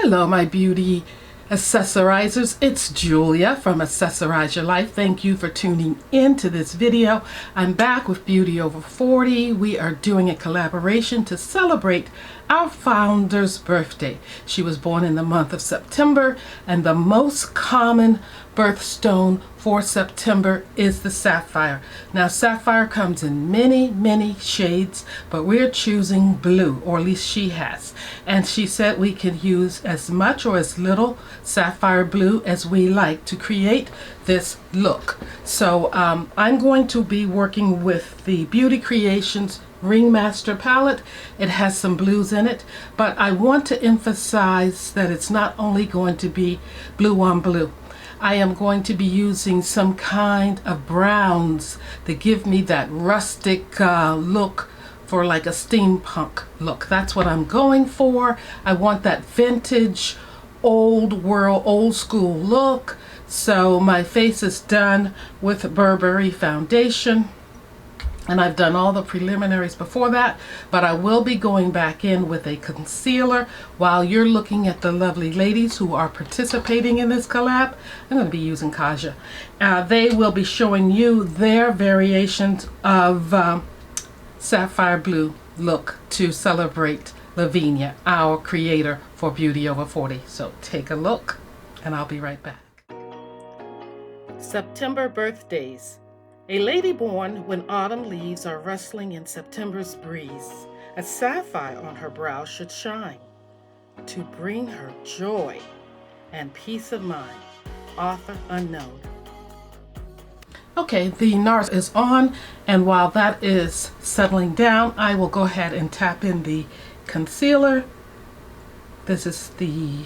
Hello, my beauty accessorizers. It's Julia from Accessorize Your Life. Thank you for tuning in to this video. I'm back with Beauty Over 40. We are doing a collaboration to celebrate our founder's birthday. She was born in the month of September, and the most common birthstone for September is the sapphire. Now, sapphire comes in many shades, but we're choosing blue, or at least she has. And she said we can use as much or as little sapphire blue as we like to create this look. So I'm going to be working with the Beauty Creations Ringmaster palette. It has some blues in it, but I want to emphasize that it's not only going to be blue on blue. I am going to be using some kind of browns that give me that rustic look, for like a steampunk look. That's what I'm going for. I want that vintage, old world, old school look. So my face is done with Burberry foundation, and I've done all the preliminaries before that, but I will be going back in with a concealer while you're looking at the lovely ladies who are participating in this collab. I'm going to be using Kaja. They will be showing you their variations of sapphire blue look to celebrate Laveenia, our creator for Beauty Over 40. So take a look, and I'll be right back. September birthdays. A lady born when autumn leaves are rustling in September's breeze. A sapphire on her brow should shine to bring her joy and peace of mind. Author unknown. Okay, the NARS is on, and while that is settling down, I will go ahead and tap in the concealer. This is the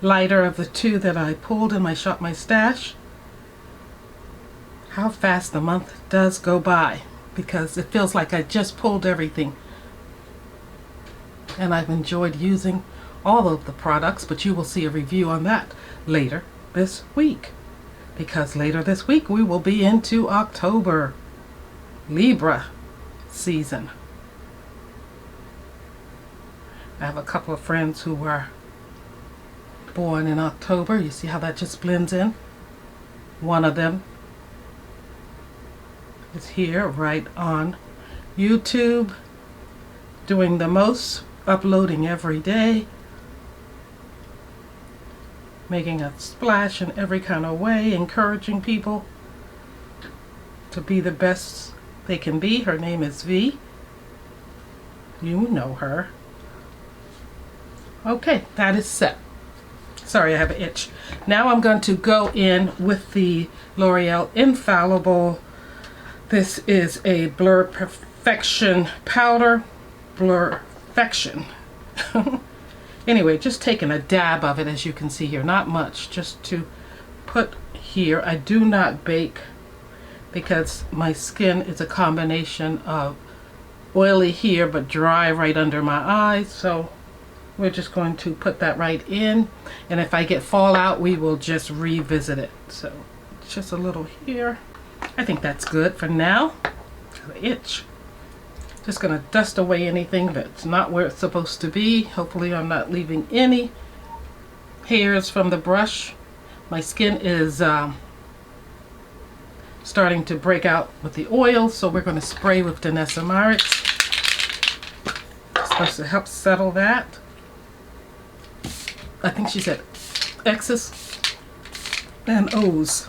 lighter of the two that I pulled in my Shop My Stash. How fast the month does go by, because it feels like I just pulled everything. And I've enjoyed using all of the products, but you will see a review on that later this week. Because later this week we will be into October, Libra season. I have a couple of friends who were born in October. You see how that just blends in? One of them is here right on YouTube, doing the most, uploading every day, making a splash in every kind of way, encouraging people to be the best they can be. Her name is V. You know her. Okay, that is set. Sorry, I have an itch. Now I'm going to go in with the L'Oreal Infallible. This is a Blur Perfection powder. Blurfection. Anyway, just taking a dab of it, as you can see here. Not much, just to put here. I do not bake because my skin is a combination of oily here but dry right under my eyes. So we're just going to put that right in. And if I get fallout, we will just revisit it. So just a little here. I think that's good for now. Got an itch. Just gonna dust away anything that's not where it's supposed to be. Hopefully I'm not leaving any hairs from the brush. My skin is starting to break out with the oil, so we're going to spray with Denesamyrix. It's supposed to help settle that. I think she said X's and O's.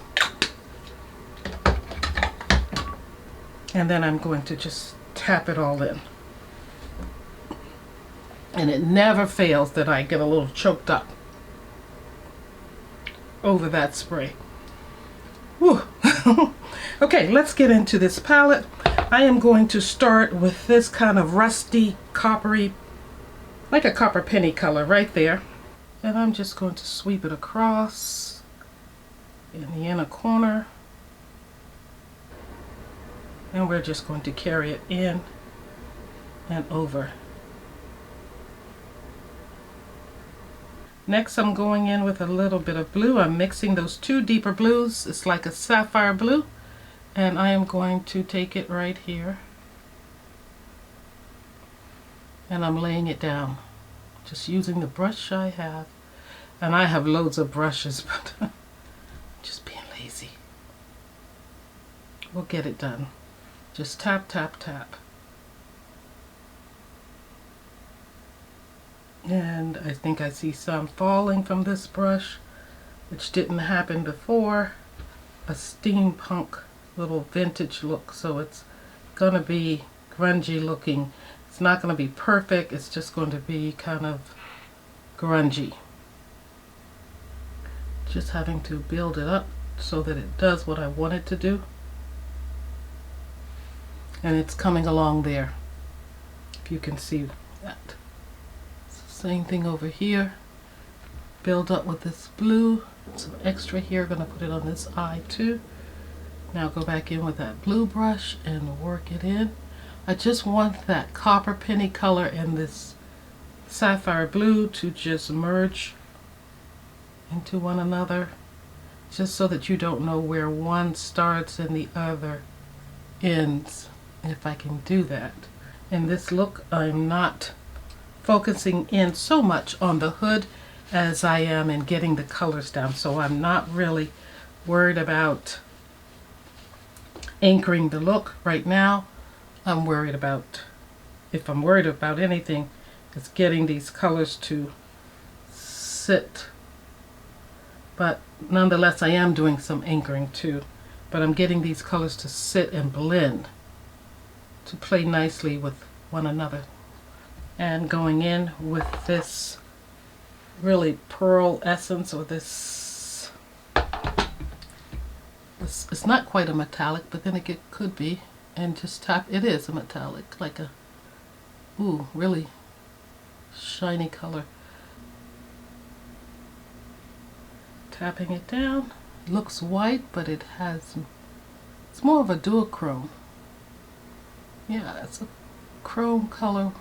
And then I'm going to just tap it all in. And it never fails that I get a little choked up over that spray. Whew. Okay, let's get into this palette. I am going to start with this kind of rusty, coppery, like a copper penny color right there. And I'm just going to sweep it across in the inner corner. And we're just going to carry it in and over. Next, I'm going in with a little bit of blue. I'm mixing those two deeper blues. It's like a sapphire blue. And I am going to take it right here. And I'm laying it down just using the brush I have. And I have loads of brushes, but I'm just being lazy. We'll get it done. Just tap, tap, tap. And I think I see some falling from this brush, which didn't happen before. A steampunk little vintage look, so it's gonna be grungy looking. It's not gonna be perfect, it's just going to be kind of grungy. Just having to build it up so that it does what I want it to do. And it's coming along there, if you can see that. Same thing over here. Build up with this blue. Some extra here. Gonna put it on this eye too. Now go back in with that blue brush and work it in. I just want that copper penny color and this sapphire blue to just merge into one another, just so that you don't know where one starts and the other ends. If I can do that. In this look, I'm not focusing in so much on the hood as I am in getting the colors down, so I'm not really worried about anchoring the look right now. I'm worried about, if I'm worried about anything, it's getting these colors to sit. But nonetheless, I am doing some anchoring too, but I'm getting these colors to sit and blend, to play nicely with one another. And going in with this really pearl essence, or this, it's not quite a metallic, but then it could be, and just tap. It is a metallic, like a, ooh, really shiny color. Tapping it down. It looks white, but it has, it's more of a duochrome. Yeah, it's a chrome color,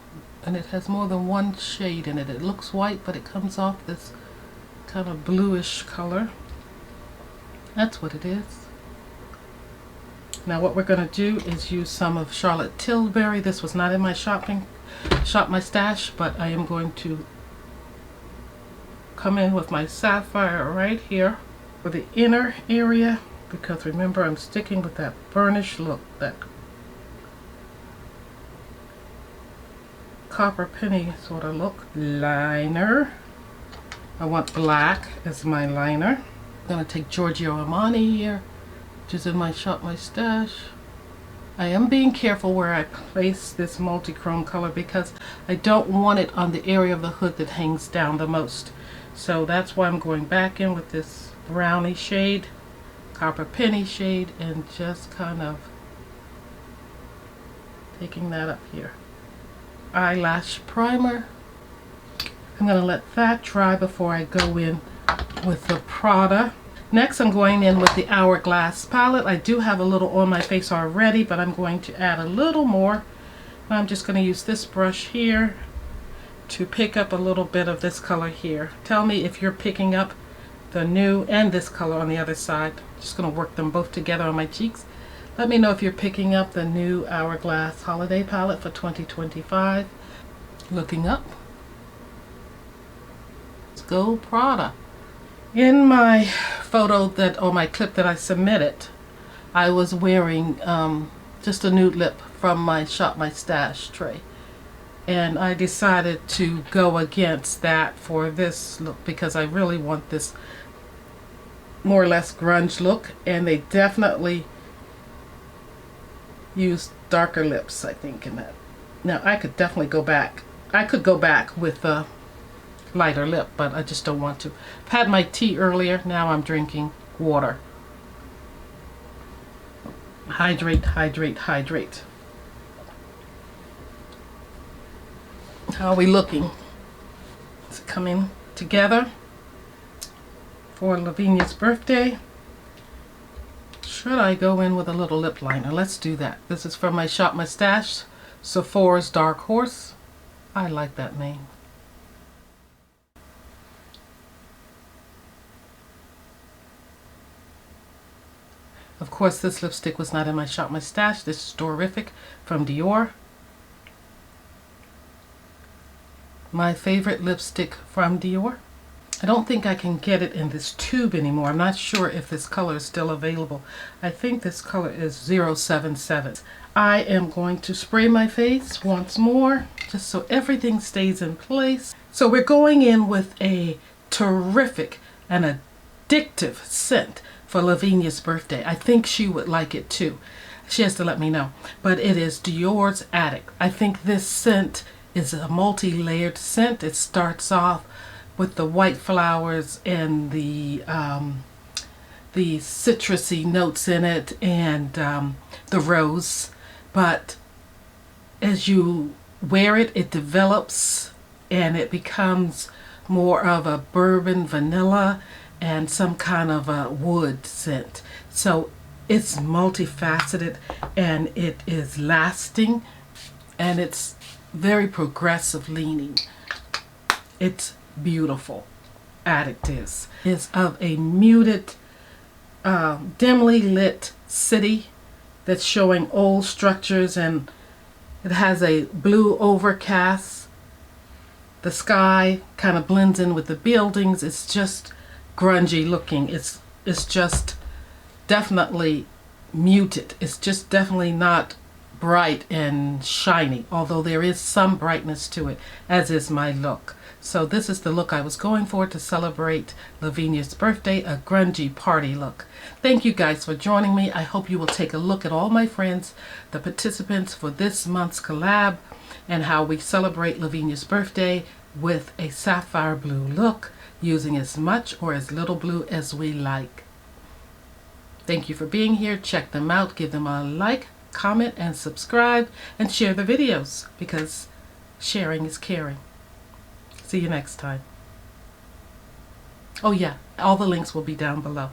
and it has more than one shade in it. It looks white, but it comes off this kind of bluish color. That's what it is. Now what we're going to do is use some of Charlotte Tilbury. This was not in my Shop My Stash, but I am going to come in with my sapphire right here for the inner area, because remember, I'm sticking with that burnished look, that copper penny sort of look. Liner. I want black as my liner. I'm going to take Giorgio Armani here, which is in my Shop My Stash. I am being careful where I place this multi-chrome color, because I don't want it on the area of the hood that hangs down the most. So that's why I'm going back in with this brownie shade, copper penny shade, and just kind of taking that up here. Eyelash primer. I'm going to let that dry before I go in with the Prada. Next, I'm going in with the Hourglass palette. I do have a little on my face already, but I'm going to add a little more. I'm just going to use this brush here to pick up a little bit of this color here. Tell me if you're picking up the new and this color on the other side. Just going to work them both together on my cheeks. Let me know if you're picking up the new Hourglass Holiday Palette for 2025. Looking up. Let's go Prada. In my photo that, or my clip that I submitted, I was wearing just a nude lip from my Shop My Stash tray. And I decided to go against that for this look, because I really want this more or less grunge look, and they definitely used darker lips, I think, in that. Now I could definitely go back. I could go back with a lighter lip, but I just don't want to. I've had my tea earlier, now I'm drinking water. Hydrate, hydrate, hydrate. How are we looking? Is it coming together for Lavenia's birthday? Should I go in with a little lip liner? Let's do that. This is from my Shop My Stash, Sephora's Dark Horse. I like that name. Of course, this lipstick was not in my Shop My Stash. This is Storific from Dior. my favorite lipstick from Dior. I don't think I can get it in this tube anymore. I'm not sure if this color is still available. I think this color is 077. I am going to spray my face once more, just so everything stays in place. So we're going in with a terrific and addictive scent for Lavenia's birthday. I think she would like it too. She has to let me know. But it is Dior's Addict. I think this scent is a multi-layered scent. It starts off with the white flowers and the citrusy notes in it, and the rose. But as you wear it, it develops and it becomes more of a bourbon vanilla and some kind of a wood scent. So it's multifaceted and it is lasting and it's very progressive leaning. It's beautiful. Addict is of a muted, dimly lit city that's showing old structures, and it has a blue overcast. The sky kind of blends in with the buildings. It's just grungy looking. It's just definitely muted. It's just definitely not bright and shiny, although there is some brightness to it, as is my look. So this is the look I was going for to celebrate Lavenia's birthday, a grungy party look. Thank you guys for joining me. I hope you will take a look at all my friends, the participants for this month's collab, and how we celebrate Lavenia's birthday with a sapphire blue look, using as much or as little blue as we like. Thank you for being here. Check them out. Give them a like, comment, and subscribe, and share the videos, because sharing is caring. See you next time. Oh yeah, all the links will be down below.